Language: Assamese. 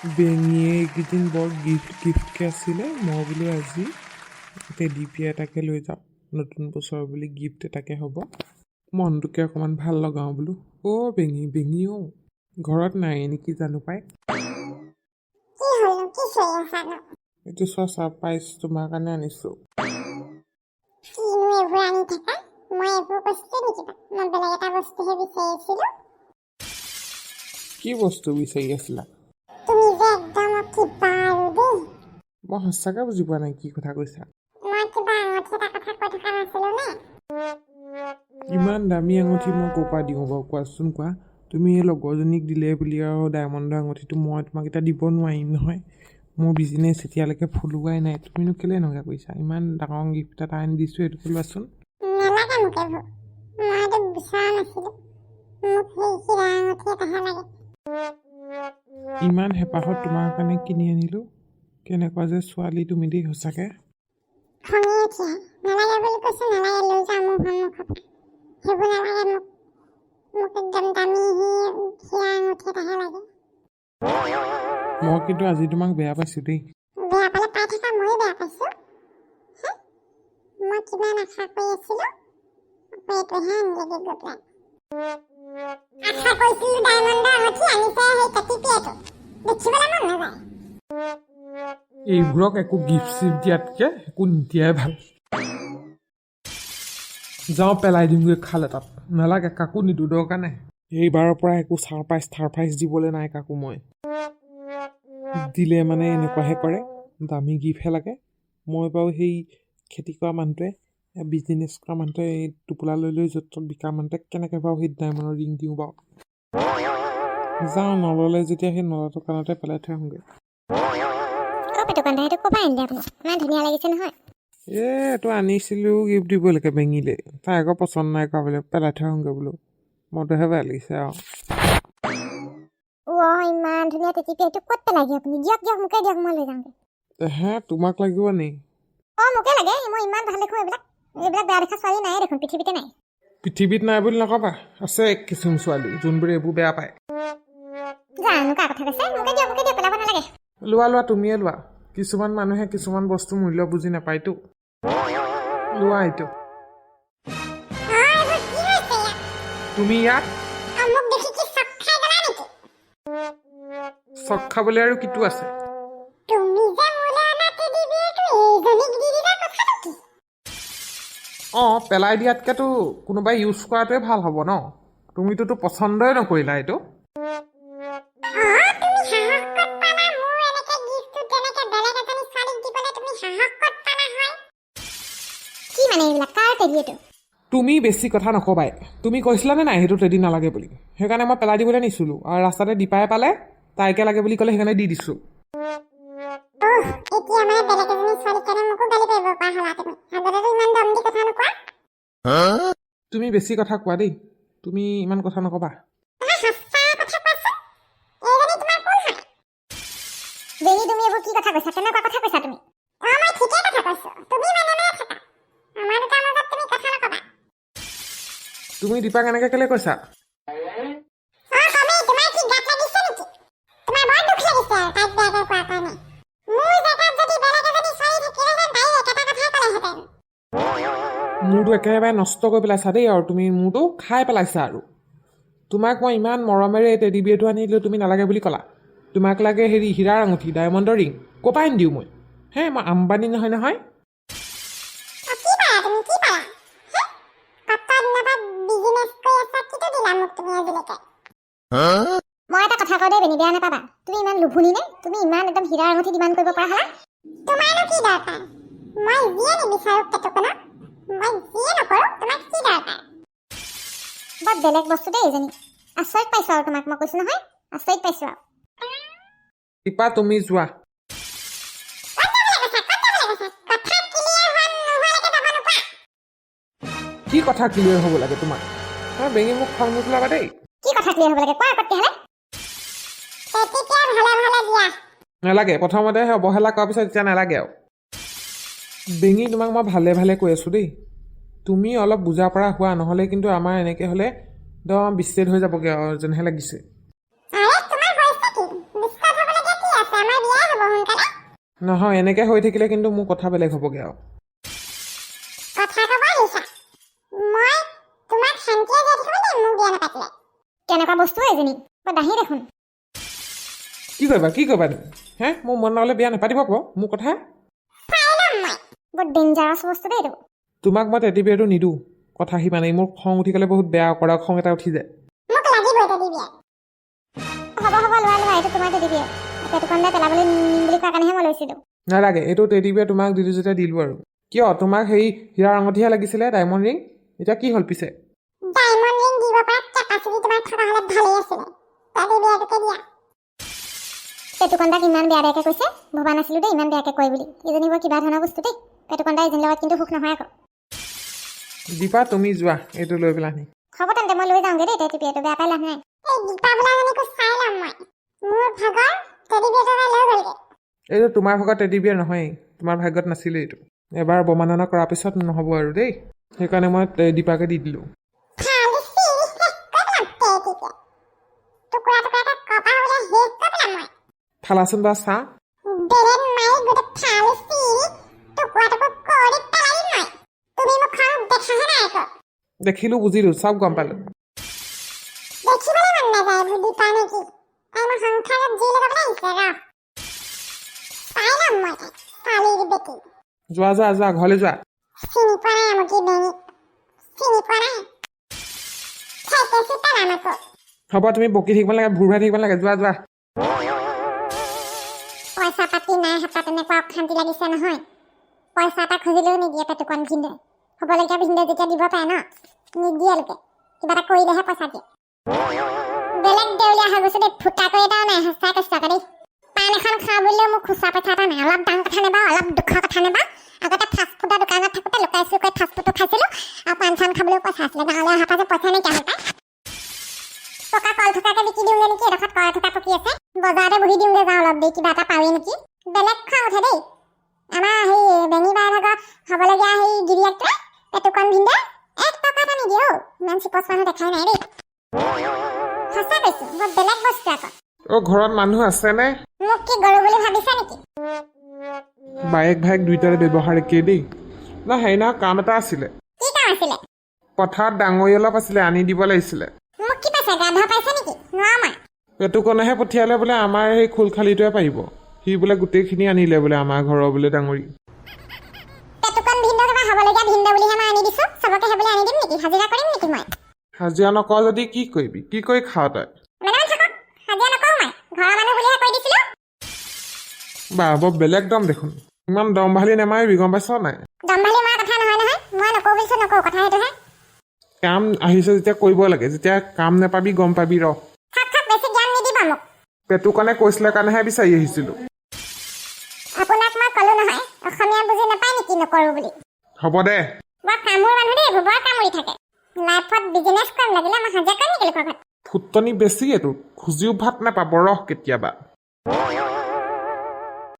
বেঙিয়ে এইকেইদিন বৰ গিফ্টকৈ আছিলে। মই বোলো আজি টেডি বিয়াৰ এটাকে লৈ যাওঁ, নতুন বছৰ বুলি গিফ্ট এটাকে হ'ব, মনটোকে অকণমান ভাল লগাওঁ বোলো। অ' বেঙি অ' ঘৰত নাই নেকি জানো পাই। এইটো চোৱা ছাৰপ্ৰাইজ তোমাৰ কাৰণে আনিছোঁ। কি বস্তু বিচাৰি আছিলা? মই সঁচাকৈ বুজি পোৱা নাই কি কথা কৈছা। ইমান দামী আঙুঠি মই ক'ৰ পৰা দিওঁ বাৰু কোৱাচোন কোৱা। তুমি এই লগৰজনীক দিলে বুলি আৰু ডায়মণ্ডৰ আঙুঠিটো মই তোমাক এতিয়া দিব নোৱাৰিম নহয়। মোৰ বিজনেছ এতিয়ালৈকে ফুলোৱাই নাই। তুমিনো কেলৈ এনেকুৱা কৰিছা? ইমান ডাঙৰ গিফ্ট এটা আনি দিছোঁ, এইটোকে লোৱাচোন। ইমান হেঁপাহত তোমাৰ কাৰণে কিনি আনিলোঁ। কেনেকুৱা যে ছোৱালী তুমি দেই সঁচাকৈ। মই কিন্তু আজি তোমাক বেয়া পাইছোঁ দেই। এইবোৰক একো গিফ্ট চিফ্ট দিয়াতকৈ একো নিদিয়াই ভাল। যাওঁ পেলাই দিমগৈ খাল এটাত। নালাগে, কাকো নিদিওঁ, দৰকাৰ নাই। এইবাৰৰ পৰা একো ছাৰপ্ৰাইজ দিবলৈ নাই কাকো। মই দিলে মানে এনেকুৱাহে কৰে, দামী গিফ্টহে লাগে। মই বাৰু সেই খেতি কৰা মানুহটোৱে, বিজনেছ কৰা মানুহটোৱে, এই টোপোলা লৈ য'ত ত'ত বিকা মানুহটোৱে কেনেকৈ বাৰু সেই ডায়মণ্ডৰ ৰিং দিওঁ বাৰু। যাওঁ, নল'লে যেতিয়া সেই নলাটোৰ কাণতে পেলাই থৈ আহোঁগৈ। এইটো আনিছিলোঁ গিফ্ট দিবলৈকে বেঙিলে, তাই আকৌ পচন্দ নাই কৰা বোলে, পেলাই থৈ আহোঁগৈ বোলো। মইতোহে বেয়া লাগিছে আৰু। ইমান ধুনীয়া টেটিপি, এইটো ক'ত পেলাই দিয়ে আপুনি? দিয়ক মোকে দিয়ক, মই লৈ যামগৈ। হে তোমাক লাগিব নি? মোকে লাগে, মই ইমান ভাল দেখোঁ। এইবিলাক বেয়া দেখা ছোৱালী নাই দেখোন, পৃথিৱীতে নাই। পৃথিৱীত নাই বুলি নক'বা, আছে কিছুমান ছোৱালী যোনবোৰে এইবোৰ বেয়া পায়। জানো কাৰ কথা কৈছে, মোকে দিয়ক, পেলাব নালাগে। লোৱা তুমিয়ে লোৱা। কিছুমান মানুহে কিছুমান বস্তু মূল্য বুজি নাপায়তো। লোৱা এইটো। তুমি ইয়াত চক খাবলৈ আৰু কিটো আছে? পেলাই দিয়াতকেতো কোনোবাই ইউজ কৰাটোৱে ভাল হ'ব ন। তুমিতোতো পচন্দই নকৰিলা এইটো। তুমি বেছি কথা নকবাই। তুমি কৈছিলানে নাই সেইটো টেডি নালাগে বুলি? সেইকাৰণে মই পেলাই দিবলৈ নিছিলোঁ, আৰু ৰাস্তাতে দীপাই পালে, তাইকে লাগে বুলি ক'লে, সেইকাৰণে দি দিছোঁ। তুমি বেছি কথা কোৱা দেই, তুমি ইমান কথা নকবা। তুমি দীপাক এনেকৈ কেলৈ কৈছা? মোৰতো একেবাৰে নষ্ট কৰি পেলাইছা দেই, আৰু তুমি মোৰতো খাই পেলাইছা। আৰু তোমাক মই ইমান মৰমেৰে টেডি বিয়েৰটো আনি দিলোঁ, তুমি নালাগে বুলি ক'লা। তোমাক লাগে হেৰি হীৰাৰ আঙুঠি, ডায়মণ্ডৰ ৰিং, ক'ৰ পৰা আনি দিওঁ মই? মই আম্বানী নহয়। মই এটা কথা কওঁ দেই বেনি, বেয়া নাপাবা। তুমি ইমান লোভুনি নে? তুমি ইমান একদম হীৰাৰ আঙুঠি ডিমাণ্ড কৰিব পৰা হ'লা? তোমাৰনো কি দৰকাৰ? মই যিয়ে নিবিচাৰোঁ পেটুকণক, মই যিয়ে নকৰোঁ, তোমাক কি দৰকাৰ? বৰ বেলেগ বস্তু দেই এইজনী। আচৰিত পাইছোঁ আৰু তোমাক, মই কৈছোঁ নহয়, আচৰিত পাইছোঁ আৰু। দীপা তুমি যোৱা। কি কথা ক্লিয়াৰ হ'ব লাগে তোমাৰ? বেঙি মোক খং নোপোলাবা দেই। কি কথা ক্লিয়াৰ হ'ব লাগে কোৱা আপত্তি হ'লে? নালাগে, প্ৰথমতে অৱহেলা কৰাৰ পিছত এতিয়া নালাগে আৰু। বেঙি তোমাক মই ভালে কৈ আছোঁ দেই, তুমি অলপ বুজা পৰা হোৱা, নহ'লে কিন্তু আমাৰ এনেকৈ হ'লে একদম বিচ্ছেদ হৈ যাবগৈ আৰু যেনহে লাগিছে। নহয় এনেকৈ হৈ থাকিলে কিন্তু মোৰ কথা বেলেগ হ'বগৈ আৰু কথা ক'ব আহিছা মই তোমাক শান্তিয়ে দিয়া দেখিব নে মোক বিয়া নাপাতিলে কেনেকুৱা বস্তু এজনী বৰ দাহি দেখোন কি কৰিবা তুমি হে মোৰ মন নহ'লে বিয়া নাপাতিব আকৌ মোৰ কথা চাই ল'ম মই বৰ ডেঞ্জাৰাছ বস্তু দেই এইটো তোমাক মই টেডি বিয়াৰটো নিদিওঁ কথা সিমানেই মোৰ খং উঠি গ'লে বহুত বেয়া কৰা খং এটা উঠি যায় মোক লাগিবই টেডি বিয়াৰ হ'ব লোৱা এইটো তোমাৰ টেডি বিয়াৰ পেটুকন্দা পেলাবলৈ নিম বুলি কোৱাৰ কাৰণেহে মই লৈছিলোঁ নালাগে এইটো টেডি বিয়াৰ তোমাক দিলোঁ যেতিয়া দিলোঁ আৰু কিয় তোমাক সেই হীৰাৰ আঙঠিহে লাগিছিলে ডায়মণ্ড ৰিং এতিয়া কি হ'ল পিছে ডায়মণ্ড ৰিং দিব পৰা কেপাচিটি তোমাৰ থকা হ'লে ভালেই আছিলে টেডি বিয়াৰটোকে দিয়া পেটুকন্দাক ইমান বেয়াকৈ কৈছে ভবা নাছিলোঁ দেই ইমান বেয়াকৈ কয় বুলি এজনী বৰ কিবা ধৰণৰ বস্তু দেই পেটুকন্দা এজনীৰ লগত কিন্তু সুখ নহয় আকৌ দীপা তুমি যোৱা এইটো লৈ পেলাই নি হ'ব তেন্তে মই লৈ যাওঁগৈ দেই টেডি বিয়াৰটো বেয়া পাই লাভ নাই এই দীপা বোলাজনীকো চাই ল'ম মই মোৰ ভাগৰ টেডি বিয়াৰটো লৈ গ'লগৈ এইটো তোমাৰ ভাগত টেডি বিয়াৰ নহয়েই তোমাৰ ভাগ্যত নাছিলে এইটো এবাৰ অৱমাননা কৰাৰ পিছত নহ'ব আৰু দেই সেইকাৰণে মই দীপাকে দি দিলোঁ ফালাচোন বা চাহ দেখিলোঁ বুজিলোঁ চব গম পালোঁ যোৱা ঘৰলৈ যোৱা হ'ব তুমি বকি থাকিব নালাগে ভুৰ ভাই থাকিব নালাগে যোৱা পইচা পাতি নাই হাতত এনেকুৱা অশান্তি লাগিছে নহয় পইচা এটা খুজিলেও নিদিয়ে পেটুকন ভিন্দে হ'বলগীয়া ভিন্দে যেতিয়া দিব পাৰে ন নিদিয়ে লোকে কিবা এটা কৰিলেহে পইচা দিয়ে বেলেগ দেউলীয়া হৈ গৈছে দেই ফুটা কৰি এটাও নাই সঁচাই কৈছোঁ আকৌ দেই পাণ এখন খাওঁ বুলিলেও মোক খুচুৰা পইচা এটা নাই অলপ দাম কথা নেবা অলপ দুখৰ কথা নেবা আগতে ফাষ্টফুডৰ দোকানত থাকোঁতে লুকাই চুকাই ফাষ্টফুডটো খাইছিলোঁ আৰু পাণ চান খাবলৈও পইচা আছিলে গাঁৱলৈ অহাৰ পাছত পইচা নাইকিয়া হ'ল পায় পকা কল থকাকে বিকি দিওঁগৈ নেকি এডোখৰত কল থকা পকি আছে বজাৰতে বহি দিওঁগৈ যাওঁ অলপ দেৰি কিবা এটা পাওঁৱেই নেকি বেলেগ খং উঠে দেই আমাৰ সেই বেঙী বাৰ ভাগৰ হ'বলগীয়া সেই গিৰিয়েকটোৱে পেটুকন ভিন্দে 1 টকা এটা নিদিয়ে অ' ইমান চিপচ মানুহ দেখাই নাই দেই সঁচা কৈছোঁ বৰ বেলেগ বস্তু আকৌ ঘৰত মানুহ আছেনে মোক কি গৰু বুলি ভাবিছা নেকি বায়েক ভায়েক দুইটাৰে ব্যৱহাৰ একেই দেই না হেৰি নহয় কাম এটা আছিলে কি কাম আছিলে পথাৰত ডাঙৰি অলপ আছিলে আনি দিব লাগিছিলে মোক কি পাইছে গাধ পাইছে নেকি নোৱাৰো মই পেটুকনেহে পঠিয়ালে বোলে আমাৰ সেই খোলখালিটোৱে পাৰিব সি বোলে গোটেইখিনি আনিলে বোলে আমাৰ ঘৰৰ বোলে ডাঙৰি পেটুকন ভিন্দে কিবা হ'বলগীয়া ভিন্দে বুলিহে মই আনি দিছোঁ চবকে সেইবুলি আনি দিম নেকি হাজিৰা কৰিম নেকি মই হাজিৰা নকৰ যদি কি কৰিবি কি কৰি খাৱ তই হাজিৰা নকৰোঁ মই ঘৰৰ মানুহ বুলিহে কৈ দিছিলোঁ বা বৰ বেলেগ দম দেখোন ইমান দম ভালি নেমাৰিবি গম পাইছ নাই দম্ভালি মাৰ কথা নহয় মই নকওঁ বুলিছোঁ নকওঁ কথা সেইটোহে কাম আহিছে যেতিয়া কৰিব লাগে যেতিয়া কাম নেপাবি গম পাবি ৰ বেছি জ্ঞান নিদিবা মোক পেটুকনে কৈছিলে কাৰণেহে বিচাৰি আহিছিলোঁ আপোনাক মই ক'লো নহয় অসমীয়া বুজি নাপায় নেকি নকৰোঁ বুলি হ'ব দে বৰ কামোৰ মানুহ দেই বৰ কামুৰি থাকে লাইফত বিজনেছ কৰিম লাগিলে মই হাজিৰা কৰিম নেকি লোকৰ ঘৰত ফুটনি বেছি এইটো খুজিও ভাত নাপাব ৰহ কেতিয়াবা